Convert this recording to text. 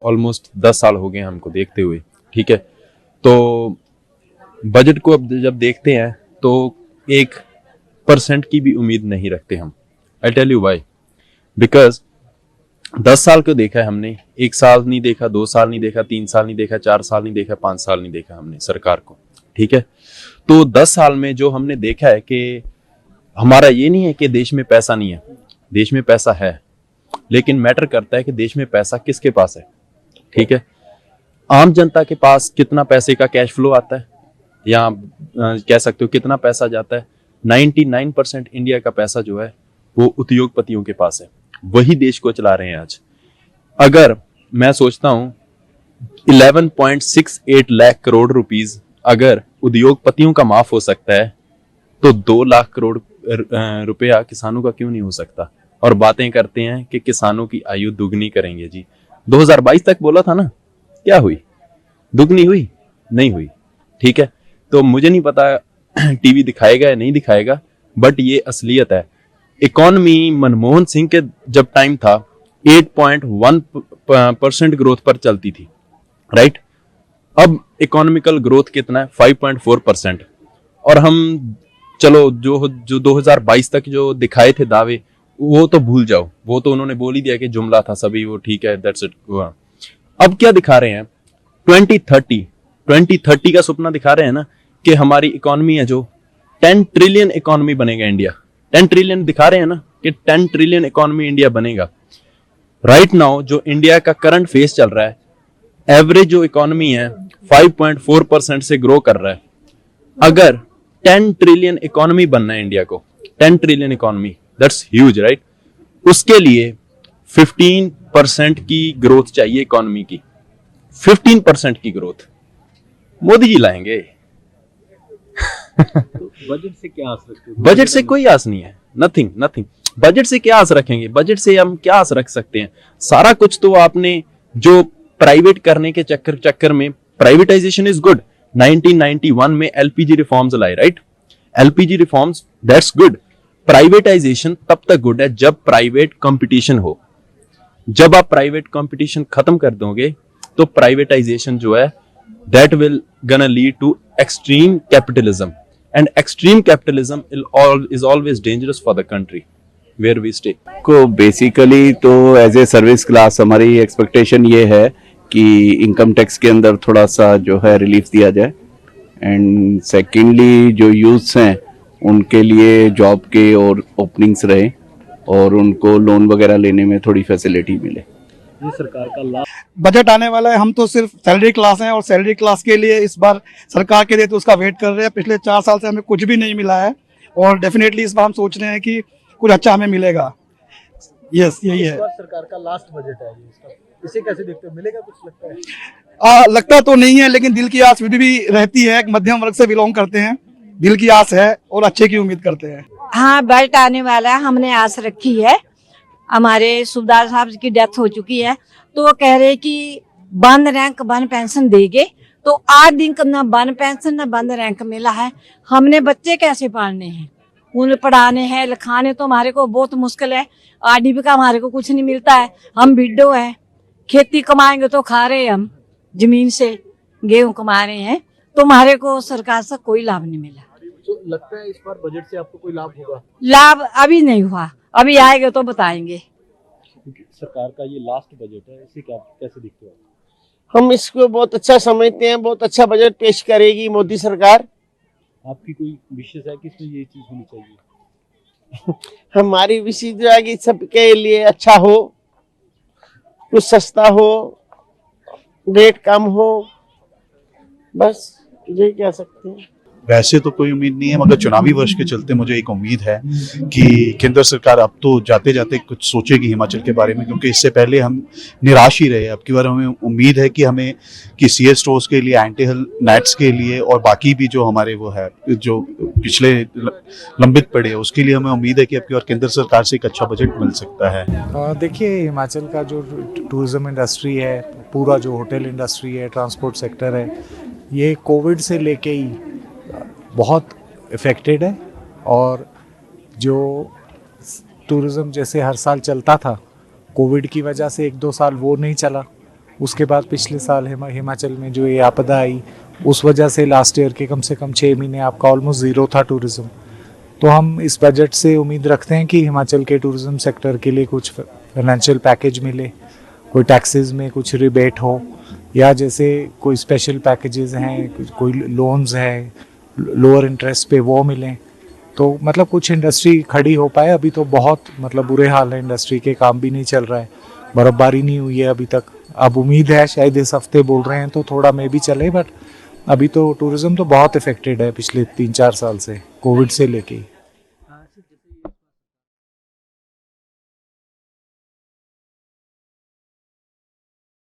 Almost 10 साल हो गए हमको देखते हुए, ठीक है। तो बजट को अब जब देखते हैं तो 1% की भी उम्मीद नहीं रखते हम। I tell you why, because 10 साल को देखा है हमने, 1 साल नहीं देखा, 2 साल नहीं देखा, 3 साल नहीं देखा, 4 साल नहीं देखा, 5 साल नहीं देखा हमने सरकार को, ठीक है। तो 10 साल में जो हमने देखा है कि हमारा ये नहीं है कि देश में पैसा नहीं है, देश में पैसा है, लेकिन मैटर करता है कि देश में पैसा किसके पास है, ठीक है। आम जनता के पास कितना पैसे का कैश फ्लो आता है, या कह सकते हो कितना पैसा जाता है। 99% इंडिया का पैसा जो है वो उद्योगपतियों के पास है, वही देश को चला रहे हैं आज। अगर मैं सोचता हूं 11.68 लाख करोड़ रुपीस अगर उद्योगपतियों का माफ हो सकता है, तो 2 लाख करोड़ रुपया किसानों का क्यों नहीं हो सकता। और बातें करते हैं कि किसानों की आयु दुगनी करेंगे जी। 2022 तक बोला था ना, क्या हुई? दुगनी हुई? नहीं हुई, ठीक है। तो मुझे नहीं पता टीवी दिखाएगा या नहीं दिखाएगा, बट ये असलियत है। इकोनॉमी मनमोहन सिंह के जब टाइम था 8.1% ग्रोथ पर चलती थी, राइट। अब इकोनॉमिकल ग्रोथ कितना है? 5.4%। और हम चलो जो 2022 तक जो दिखाए थे दावे, वो तो भूल जाओ, वो तो उन्होंने बोल ही दिया कि जुमला था सभी, वो ठीक है, दैट्स इट। अब क्या दिखा रहे हैं? 2030 का सपना दिखा रहे हैं ना, कि हमारी इकोनॉमी है जो 10 ट्रिलियन इकोनॉमी बनेगा इंडिया। 10 ट्रिलियन दिखा रहे हैं ना कि 10 ट्रिलियन इकोनॉमी इंडिया बनेगा। राइट नाउ जो इंडिया का करंट फेस चल रहा है, एवरेज जो इकोनॉमी है 5.4% से ग्रो कर रहा है। अगर 10 ट्रिलियन इकोनॉमी बनना है इंडिया को, 10 trillion economy, that's huge, right. उसके लिए 15% की ग्रोथ चाहिए इकोनॉमी की, 15% की ग्रोथ मोदी जी लाएंगे। तो बजट से क्या आस रखते हो? बजट से कोई आस नहीं है, नथिंग नथिंग। बजट से क्या आस रखेंगे? बजट से हम क्या आस रख सकते हैं? सारा कुछ तो आपने जो प्राइवेट करने के चक्कर में, प्राइवेटाइजेशन इज गुड। 1991 में एलपीजी रिफॉर्म्स लाए, right. LPG reforms, that's good. Privatisation तब तक गुड है जब प्राइवेट कंपटीशन हो। जब आप प्राइवेट कंपटीशन खत्म कर दोगे तो प्राइवेटाइजेशन जो है that will gonna lead to extreme capitalism, and extreme capitalism is always dangerous for the country where we stay. को बेसिकली तो एज ए सर्विस क्लास हमारी एक्सपेक्टेशन ये है कि इनकम टैक्स के अंदर थोड़ा सा जो है रिलीफ दिया जाए, एंड सेकेंडली जो यूथ्स हैं उनके लिए जॉब के और ओपनिंग्स रहे और उनको लोन वगैरह लेने में थोड़ी फैसिलिटी मिले। ये सरकार का लाभ। बजट आने वाला है, हम तो सिर्फ सैलरी क्लास हैं और सैलरी क्लास के लिए इस बार सरकार के लिए तो उसका वेट कर रहे हैं। पिछले 4 साल से हमें कुछ भी नहीं मिला है और डेफिनेटली इस बार हम सोच रहे हैं कि कुछ अच्छा हमें मिलेगा। यस, यही है। इस बार सरकार का लास्ट बजट है ये, इसका इसे कैसे देखते हो? मिलेगा कुछ लगता है? लगता तो नहीं है, लेकिन दिल की आस फिर भी रहती है। मध्यम वर्ग से बिलोंग करते हैं, दिल की आस है और अच्छे की उम्मीद करते हैं। हाँ, बजट आने वाला है, हमने आस रखी है। हमारे सूबेदार साहब की डेथ हो चुकी है, तो वो कह रहे कि बंद रैंक बंद पेंशन देंगे, तो 8 दिन का ना बंद पेंशन ना बंद रैंक मिला है। हमने बच्चे कैसे पालने हैं, उन्हें पढ़ाने हैं, लिखाने तो हमारे को बहुत मुश्किल है। आरडीपी का हमारे को कुछ नहीं मिलता है, हम विडो है। खेती कमाएंगे तो खा रहे हैं, हम जमीन से गेहूं कमा रहे हैं, तो हमारे को सरकार से कोई लाभ नहीं मिला। तो लगता है इस बार बजट से आपको कोई लाभ होगा? लाभ अभी नहीं हुआ, अभी आएगा तो बताएंगे। सरकार का ये लास्ट बजट है, इसे क्या कैसे देखते हो? हम इसको बहुत अच्छा समझते हैं, बहुत अच्छा बजट पेश करेगी मोदी सरकार। आपकी कोई विशेष है कि इसमें ये चीज होनी चाहिए? हमारी विशेष जो है कि सबके लिए अच्छा हो, कुछ सस्ता हो, रेट कम हो, बस यही कह सकते हैं। वैसे तो कोई उम्मीद नहीं है, मगर चुनावी वर्ष के चलते मुझे एक उम्मीद है कि केंद्र सरकार अब तो जाते जाते कुछ सोचेगी हिमाचल के बारे में, क्योंकि इससे पहले हम निराश ही रहे। अब की बार हमें उम्मीद है कि हमें कि सीएस स्टोर्स के लिए, एंटी हेल नेट्स के लिए और बाकी भी जो हमारे वो है जो पिछले लंबित पड़े हैं, उसके लिए हमें उम्मीद है कि अब की बार केंद्र सरकार से एक अच्छा बजट मिल सकता है। देखिए, हिमाचल का जो टूरिज्म इंडस्ट्री है, पूरा जो होटल इंडस्ट्री है, ट्रांसपोर्ट सेक्टर है, ये कोविड से लेके ही बहुत इफ़ेक्टेड है। और जो टूरिज़्म जैसे हर साल चलता था, कोविड की वजह से 1-2 साल वो नहीं चला, उसके बाद पिछले साल हिमाचल में जो ये आपदा आई, उस वजह से लास्ट ईयर के कम से कम 6 महीने आपका ऑलमोस्ट ज़ीरो था टूरिज़्म। तो हम इस बजट से उम्मीद रखते हैं कि हिमाचल के टूरिज़्म सेक्टर के लिए कुछ फाइनेंशियल पैकेज मिले, कोई टैक्सेस में कुछ रिबेट हो, या जैसे कोई स्पेशल पैकेजेस हैं, कोई लोन्स हैं लोअर इंटरेस्ट पे वो मिलें, तो मतलब कुछ इंडस्ट्री खड़ी हो पाए। अभी तो बहुत मतलब बुरे हाल है इंडस्ट्री के, काम भी नहीं चल रहा है, बर्फबारी नहीं हुई है अभी तक। अब उम्मीद है शायद इस हफ्ते बोल रहे हैं तो थोड़ा मे भी चले, बट अभी तो टूरिज़्म तो बहुत इफेक्टेड है पिछले 3-4 साल से, कोविड से लेके।